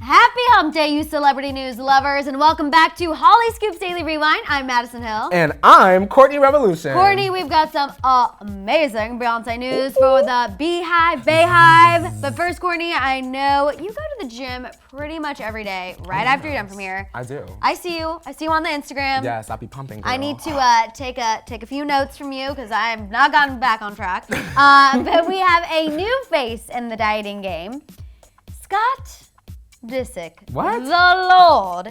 Happy hump day, you celebrity news lovers, and welcome back to Hollyscoop's Daily Rewind. I'm Madison Hill. And I'm Courtney Revolution. Courtney, we've got some amazing Beyonce news for the Bayhive. But first, Courtney, I know you go to the gym pretty much every day, right after you're done from here. I do. I see you on the Instagram. Yes, I'll be pumping, girl. I need to take a few notes from you because I have not gotten back on track. But we have a new face in the dieting game. Scott Disick. What? The Lord.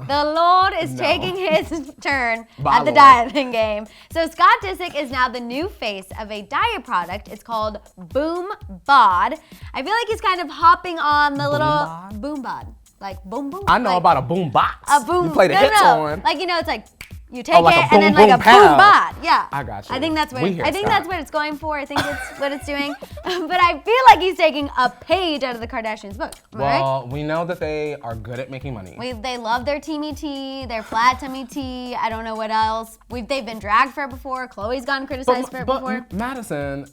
The Lord is No. taking his turn My at the Lord. dieting game. So Scott Disick is now the new face of a diet product. It's called Boom Bod. I feel like he's kind of hopping on the little Boom Bod. Like boom boom. I know about a boom box. A boom. You play the hits on. Like, you know, it's like you take like a it and then boom, like a boom, pow. boom bod. Yeah. I got you. I think that's what We hear that's what it's going for. I think it's what it's doing. But I feel like he's taking a page out of the Kardashians' book. Am I right? Well, we know that they are good at making money. They love their teamy tea, their flat tummy tea. I don't know what else. They've been dragged for it before. Chloe's gotten criticized for it before. Madison,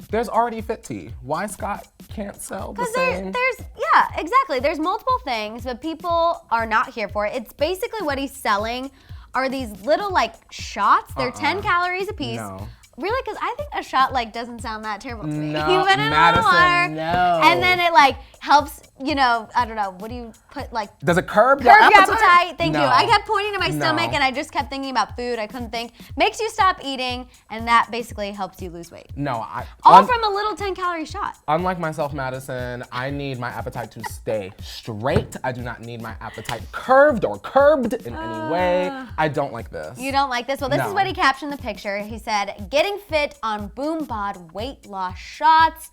there's already Fit Tea. Why Scott can't sell the same? Yeah, exactly. There's multiple things, but people are not here for it. It's basically what he's selling are these little like shots. They're 10 calories a piece. No. Really, because I think a shot like doesn't sound that terrible to me. No, You put it in Madison, water, no. and then it like helps. You know, I don't know. What do you put like? Does it curb your appetite? Thank No. you. I kept pointing to my stomach, No. and I just kept thinking about food. I couldn't think. Makes you stop eating, and that basically helps you lose weight. No, All from a little 10-calorie shot. Unlike myself, Madison, I need my appetite to stay straight. I do not need my appetite curved or curbed in any way. I don't like this. You don't like this? Well, this is No. what he captioned the picture. He said, "Getting fit on Boom Bod weight loss shots."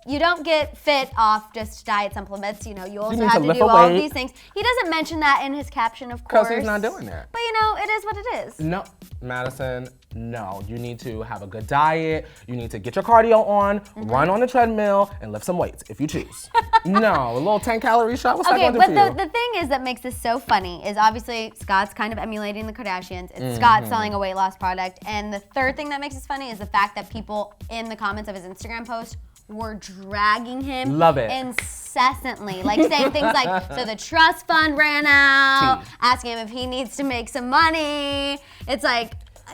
You don't get fit off just diet supplements. You know, you also need have to to lift do a all of weight. these things. He doesn't mention that in his caption, of course. Because he's not doing that. But you know, it is what it is. No, Madison, no. You need to have a good diet. You need to get your cardio on, run on the treadmill, and lift some weights if you choose. No, a little 10-calorie shot, what's that Okay, going to do but for you? the thing is that makes this so funny is obviously Scott's kind of emulating the Kardashians. It's Scott selling a weight loss product. And the third thing that makes this funny is the fact that people in the comments of his Instagram post were dragging him Love it. incessantly. Like saying things like, so the trust fund ran out, asking him if he needs to make some money. It's like,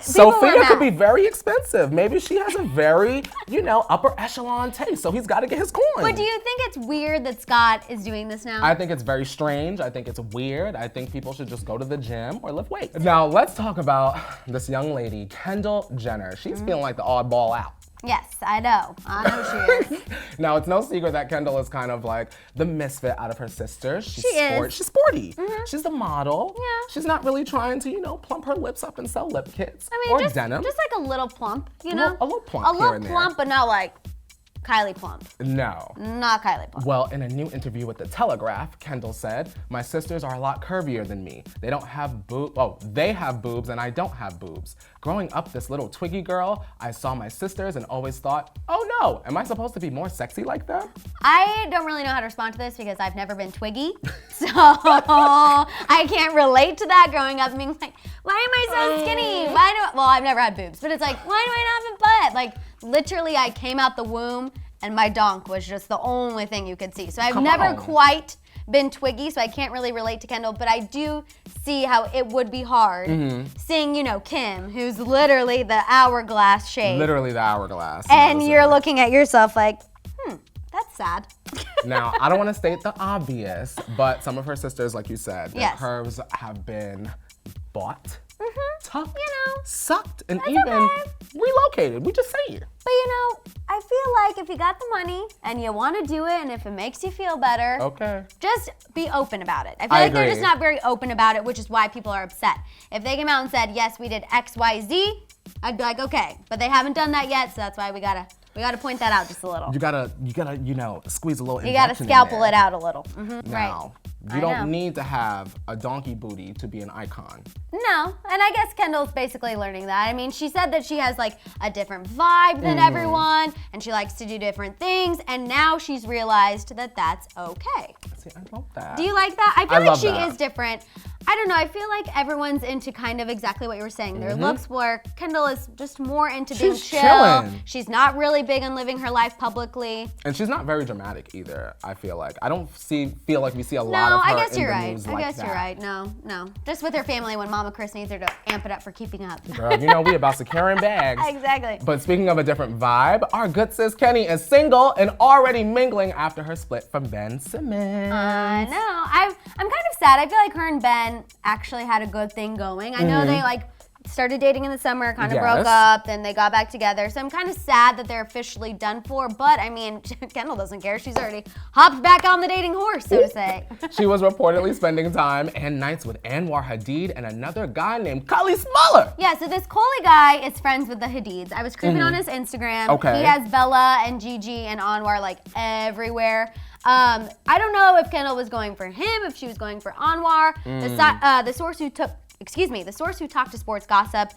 people were Sophia mad. could be very expensive. Maybe she has a very, upper echelon taste, so he's got to get his coin. But do you think it's weird that Scott is doing this now? I think it's very strange. I think it's weird. I think people should just go to the gym or lift weights. Now, let's talk about this young lady, Kendall Jenner. She's feeling like the oddball out. Yes, I know. I know she is. Now, it's no secret that Kendall is kind of like the misfit out of her sisters. She is. She's sporty. She's the model. Yeah. She's not really trying to, plump her lips up and sell lip kits I mean, or just denim. like a little plump, you know? A little plump A here little and there. plump, but not like Kylie plump. No. Not Kylie plump. Well, in a new interview with The Telegraph, Kendall said, "My sisters are a lot curvier than me. They don't have they have boobs and I don't have boobs. Growing up this little twiggy girl, I saw my sisters and always thought, oh no, am I supposed to be more sexy like them?" I don't really know how to respond to this because I've never been twiggy. So I can't relate to that growing up and being like, why am I so skinny? Well, I've never had boobs, but it's like, why do I not have a butt? Like, literally, I came out the womb and my donk was just the only thing you could see. So I've never quite been twiggy, so I can't really relate to Kendall, but I do see how it would be hard seeing, Kim, who's literally the hourglass shape. Literally the hourglass. And you're looking at yourself like, that's sad. Now, I don't want to state the obvious, but some of her sisters, like you said, their Yes. curves have been bought, tucked, sucked, and That's even okay. relocated. We just say it. But I feel like if you got the money and you want to do it and if it makes you feel better, Okay. just be open about it. I feel I like they're agree. just not very open about it, which is why people are upset. If they came out and said, yes, we did X, Y, Z, I'd be like, okay. But they haven't done that yet, so that's why we gotta point that out just a little. You gotta, squeeze a little You gotta injection in scalpel there. it out a little. Now, I you know. don't need to have a donkey booty to be an icon. No, and I guess Kendall's basically learning that. I mean, she said that she has like a different vibe than everyone, and she likes to do different things, and now she's realized that that's okay. See, I love that. Do you like that? I feel I like love she that. is different. I don't know. I feel like everyone's into kind of exactly what you were saying. Their looks work. Kendall is just more into being chill. Chilling. She's not really big on living her life publicly. And she's not very dramatic either, I feel like. I don't feel like we see a lot of her I guess in you're the right. news I guess you're right. No. Just with her family when Mama Chris needs her to amp it up for keeping up. Girl, you know we about securing bags. Exactly. But speaking of a different vibe, our good sis Kenny is single and already mingling after her split from Ben Simmons. I know. I'm kind of sad. I feel like her and Ben actually had a good thing going. I know they started dating in the summer, kind of broke up, then they got back together. So I'm kind of sad that they're officially done for. But I mean, Kendall doesn't care. She's already hopped back on the dating horse, so to say. She was reportedly spending time and nights with Anwar Hadid and another guy named Cully Smuller. Yeah, so this Coley guy is friends with the Hadids. I was creeping on his Instagram. Okay. He has Bella and Gigi and Anwar like everywhere. I don't know if Kendall was going for him, if she was going for Anwar. The source who talked to Sports Gossip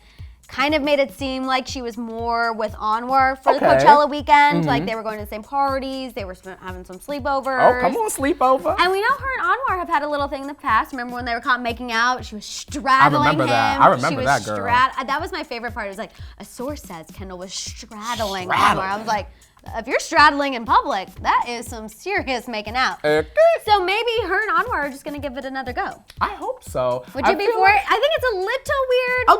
kind of made it seem like she was more with Anwar for the Coachella weekend. Like they were going to the same parties, they were having some sleepovers. Oh, come on, sleepover. And we know her and Anwar have had a little thing in the past. Remember when they were caught making out? She was straddling him. I remember that, girl. That was my favorite part. It was like, a source says Kendall was straddling Anwar. I was like, if you're straddling in public, that is some serious making out. So maybe her and Anwar are just gonna give it another go. I hope so. Would you be for it? I think it's a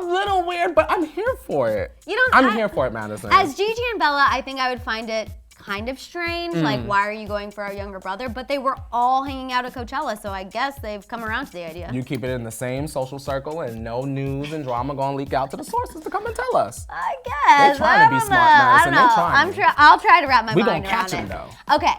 little weird, but I'm here for it. I'm here for it, Madison. As Gigi and Bella, I think I would find it kind of strange. Like, why are you going for our younger brother? But they were all hanging out at Coachella, so I guess they've come around to the idea. You keep it in the same social circle and no news and drama gonna leak out to the sources to come and tell us. I guess. They're trying to be smart, Madison. They're trying. I'll try to wrap my we mind gonna around catch it. them, though. Okay,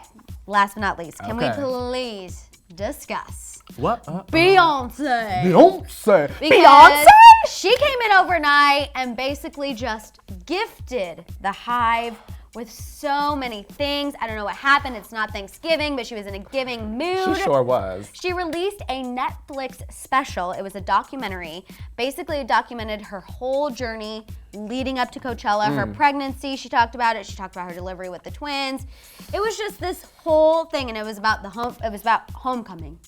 last but not least, can we please discuss what? Beyonce? Beyonce. Because she came in overnight and basically just gifted the Hive with so many things. I don't know what happened. It's not Thanksgiving, but she was in a giving mood. She sure was. She released a Netflix special. It was a documentary. Basically, it documented her whole journey leading up to Coachella, her pregnancy. She talked about it. She talked about her delivery with the twins. It was just this whole thing, and it was about homecoming.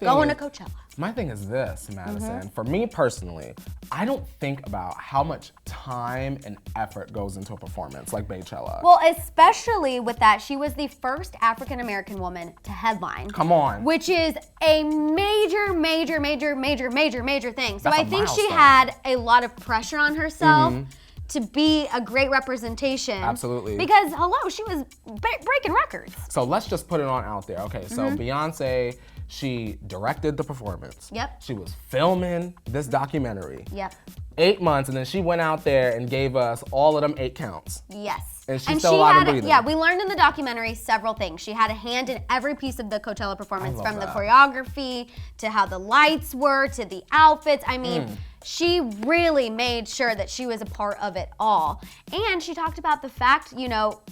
Going to Coachella. My thing is this, Madison. For me personally, I don't think about how much time and effort goes into a performance like Beychella. Well, especially with that, she was the first African-American woman to headline. Come on. Which is a major, major, major, major, major, major thing. So That's I a think she milestone. had a lot of pressure on herself to be a great representation. Absolutely. Because, hello, she was breaking records. So let's just put it on out there. Okay, so Beyonce, she directed the performance. Yep. She was filming this documentary. Yep. 8 months, and then she went out there and gave us all of them 8 counts. Yes. And she's still alive and breathing. Yeah, we learned in the documentary several things. She had a hand in every piece of the Coachella performance, from the that. choreography to how the lights were to the outfits. I mean, she really made sure that she was a part of it all. And she talked about the fact,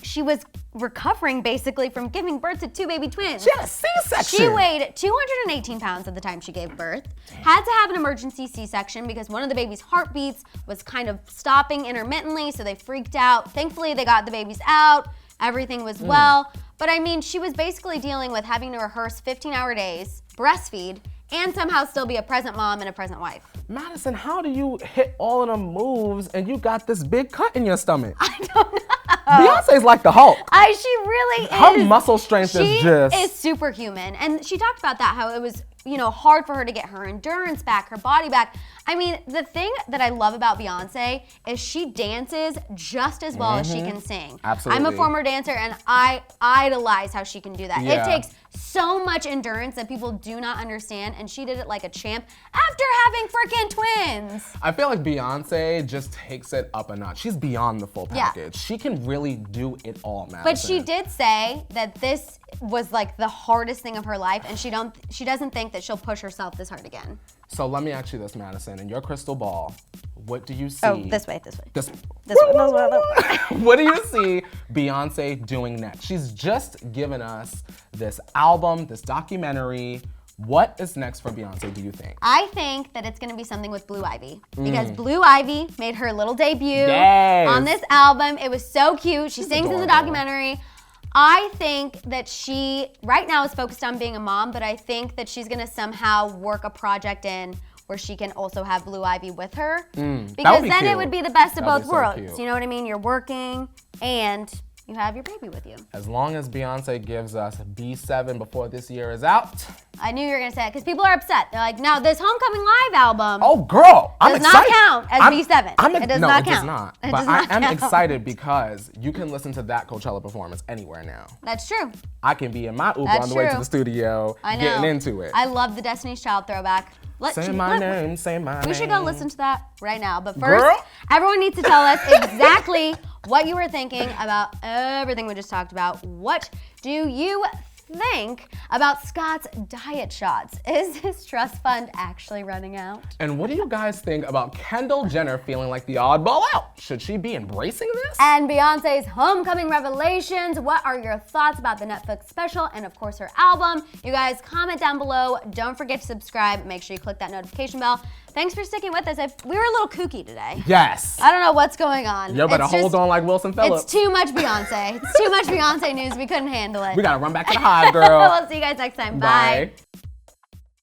she was recovering basically from giving birth to 2 baby twins. She had a C-section. She weighed 218 pounds at the time she gave birth, had to have an emergency C-section because one of the baby's heartbeats was kind of stopping intermittently, so they freaked out. Thankfully, they got the babies out. Everything was well. But I mean, she was basically dealing with having to rehearse 15-hour days, breastfeed, and somehow still be a present mom and a present wife. Madison, how do you hit all of them moves and you got this big cut in your stomach? I don't know. Beyonce's like the Hulk. She really is. Her muscle strength is just... She is superhuman. And she talked about that, how it was, hard for her to get her endurance back, her body back. I mean, the thing that I love about Beyonce is she dances just as well as she can sing. Absolutely. I'm a former dancer and I idolize how she can do that. Yeah. It takes so much endurance that people do not understand, and she did it like a champ after having freaking twins. I feel like Beyonce just takes it up a notch. She's beyond the full package. Yeah. She can really do it all, Madison. But she did say that this was like the hardest thing of her life, and she doesn't think that she'll push herself this hard again. So let me ask you this, Madison. In your crystal ball, what do you see? Oh, this way. This way. What do you see Beyonce doing next? She's just given us this album, this documentary. What is next for Beyonce, do you think? I think that it's gonna be something with Blue Ivy. Because Blue Ivy made her little debut on this album. It was so cute. She sings in the documentary. I think that she right now is focused on being a mom, but I think that she's gonna somehow work a project in where she can also have Blue Ivy with her. Because then it would be the best of both worlds. You know what I mean? You're working and you have your baby with you. As long as Beyonce gives us B7 before this year is out. I knew you were gonna say it because people are upset. They're like, no, this Homecoming Live album does not count as B7. It does not count. It does not. But I am excited because you can listen to that Coachella performance anywhere now. That's true. I can be in my Uber on the way to the studio getting into it. I love the Destiny's Child throwback. Say my name. We should go listen to that right now. But first, everyone needs to tell us exactly what you were thinking about everything we just talked about. What do you think about Scott's diet shots? Is his trust fund actually running out? And what do you guys think about Kendall Jenner feeling like the oddball out? Should she be embracing this? And Beyonce's Homecoming revelations. What are your thoughts about the Netflix special and of course her album? You guys comment down below. Don't forget to subscribe. Make sure you click that notification bell. Thanks for sticking with us. We were a little kooky today. Yes. I don't know what's going on. You better hold on like Wilson Phillips. It's too much Beyonce. It's too much Beyonce news. We couldn't handle it. We gotta run back to the hive, girl. We'll see you guys next time. Bye.